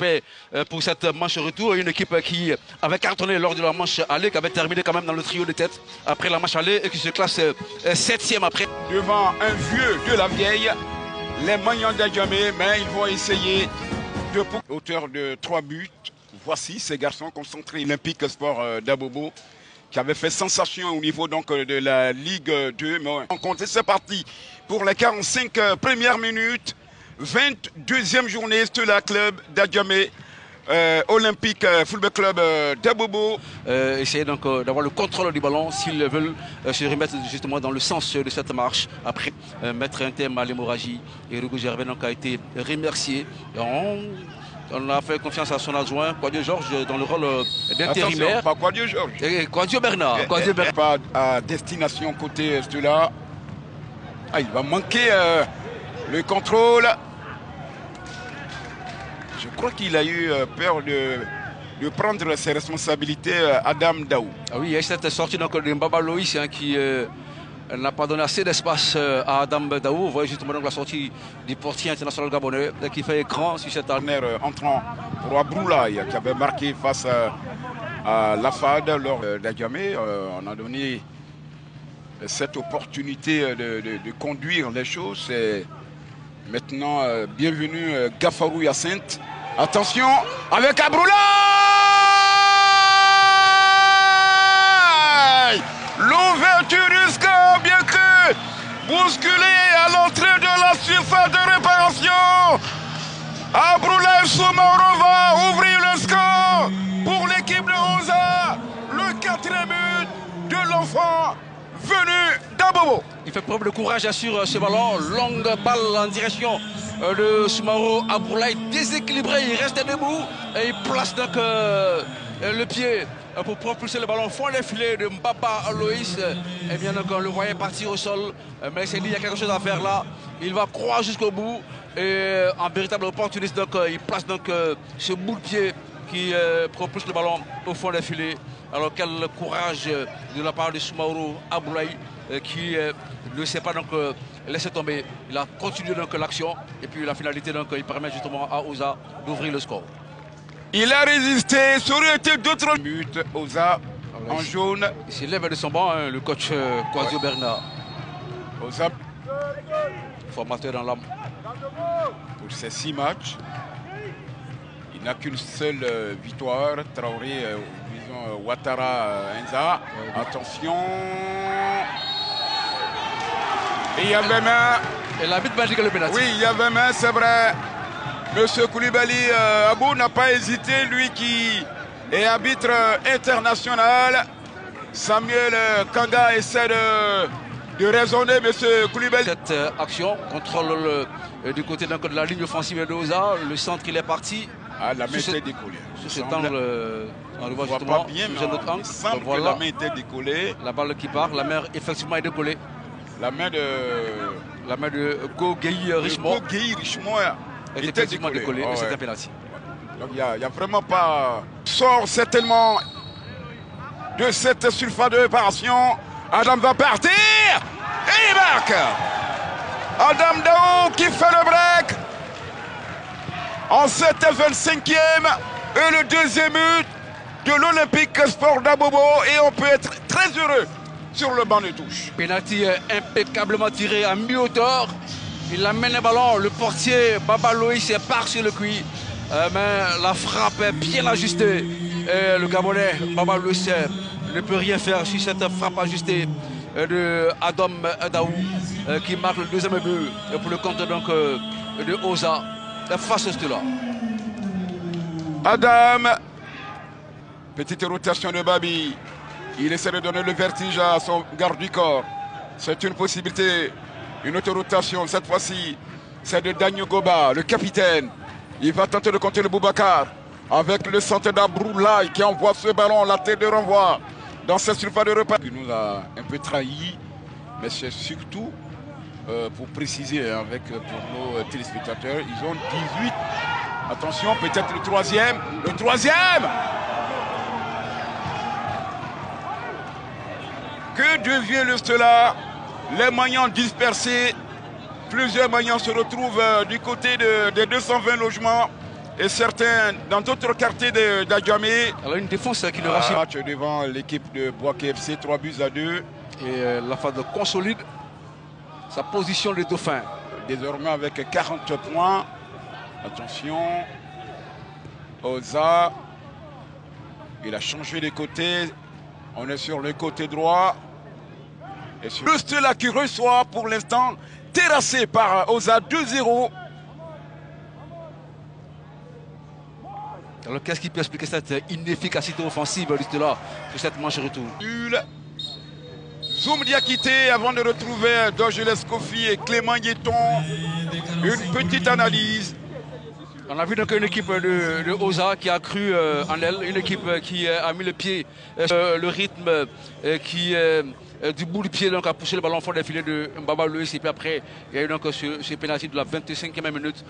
paix pour cette manche retour. Une équipe qui avait cartonné lors de la manche aller, qui avait terminé quand même dans le trio de tête après la manche aller et qui se classe 7e après. Devant un vieux de la vieille, les Magnans d'Adjamé, mais ils vont essayer de... Auteur de 3 buts, voici ces garçons concentrés Olympique Sport d'Abobo qui avait fait sensation au niveau donc de la Ligue 2. Mais on compte, c'est parti pour les 45 premières minutes. 22e journée sur la club d'Adjamé. Olympique Football Club d'Abobo. Essayer donc d'avoir le contrôle du ballon s'ils veulent se remettre justement dans le sens de cette marche. Après mettre un terme à l'hémorragie. Et Hugo Gervais donc a été remercié. On a fait confiance à son adjoint, Quadio Georges, dans le rôle d'intérimaire. Pas Quadio Georges. Quadio Bernard. Pas à destination côté cela. Il va manquer le contrôle. Je crois qu'il a eu peur de prendre ses responsabilités, Adam Daou. Ah oui, il y a cette sortie donc, de Mbaba Loïs qui n'a pas donné assez d'espace à Adam Daou. Vous voyez justement donc, la sortie du portier international gabonais qui fait écran sur cette arme. Entrant pour Abroulaye qui avait marqué face à l'AFAD lors d'Adjamé. On a donné cette opportunité de conduire les choses. Maintenant, bienvenue Gafarou Yacinthe. Attention, avec Abroulaye! L'ouverture du score, bien que bousculé à l'entrée de la surface de réparation. Abroulaye Soumaoro va ouvrir le score pour l'équipe de Oza. Le 4e but de l'enfant venu d'Abobo. Il fait preuve de courage sur ce ballon. Longue balle en direction de Soumaoro. Abroulaye déséquilibré, il reste debout et il place donc le pied pour propulser le ballon fond les filets de Mbaba Loïs. Et bien donc on le voyait partir au sol, mais il s'est dit il y a quelque chose à faire là. Il va croire jusqu'au bout et en véritable opportuniste donc il place donc ce bout de pied qui propulse le ballon au fond des filets. Alors quel courage de la part de Soumaoro Abroulaye qui ne s'est pas donc laissé tomber. Il a continué donc l'action et puis la finalité donc il permet justement à Oza d'ouvrir le score. Il a résisté, ça aurait été d'autres buts. Oza en jaune. Il s'élève de son banc, le coach Quasio Bernard. Oza, formateur dans l'âme. Pour ces 6 matchs, il n'a qu'une seule victoire. Traoré, disons Ouattara, Enza. Attention. Et il y avait main. Et l'arbitre va dire que le pénalty. Oui, il y avait main, c'est vrai. Monsieur Koulibaly Abou n'a pas hésité, lui qui est arbitre international. Samuel Kanga essaie de raisonner Monsieur Koulibaly. Cette action, contrôle du côté de la ligne offensive de Oza, le centre il est parti. Ah, la main était décollée. Sur cet angle, on le voit justement. Pas bien, mais il semble que la main était décollée. La balle qui part, la main effectivement est décollée. La main de Gogueyi Richemont. Gogueyi Richemont était décollée, mais c'est un pénalty. Donc il n'y a vraiment pas... Sort certainement de cette surface de réparation. Adam va partir et il marque. Adam Daou qui fait le break. En 7e, 25e et le 2e but de l'Olympique Sport d'Abobo. Et on peut être très heureux sur le banc de touche. Penalty impeccablement tiré à mi-hauteur. Il amène le ballon, le portier Baba Loïs part sur le cuit. Mais la frappe est bien ajustée. Et le Gabonais Baba Loïs ne peut rien faire sur cette frappe ajustée de Adam Daou qui marque le 2e but pour le compte donc de Oza face à cela. Adam, petite rotation de Babi. Il essaie de donner le vertige à son garde du corps. C'est une possibilité. Une autre rotation, cette fois-ci, c'est de Daniel Goba, le capitaine. Il va tenter de compter le Boubacar avec le centre d'Abroulaye qui envoie ce ballon, la tête de renvoi dans cette surface de repas. Il nous a un peu trahi, mais c'est surtout pour préciser pour nos téléspectateurs, ils ont 18. Attention, peut-être le 3e. Le 3e! Que devient le Stella? Les Magnans dispersés. Plusieurs Magnans se retrouvent du côté des 220 logements. et certains dans d'autres quartiers d'Adjamé. Alors une défense qui ne rassure. Match devant l'équipe de Bouaké FC, 3-2. Et la phase de consolide sa position de dauphin. Désormais avec 40 points. Attention. Oza. Il a changé de côté. On est sur le côté droit. Et sur le là qui reçoit pour l'instant, terrassé par Oza, 2-0. Alors qu'est-ce qui peut expliquer cette inefficacité offensive de là sur cette manche retour? Zoom Diakité avant de retrouver Dorgeles Kofi et Clément Guéton. Une petite analyse. On a vu donc une équipe de Oza qui a cru en elle, une équipe qui a mis le pied sur le rythme, qui du bout du pied donc, a poussé le ballon fort des filets de Mbaba Louis. Et puis après, il y a eu donc ce pénalty de la 25e minute.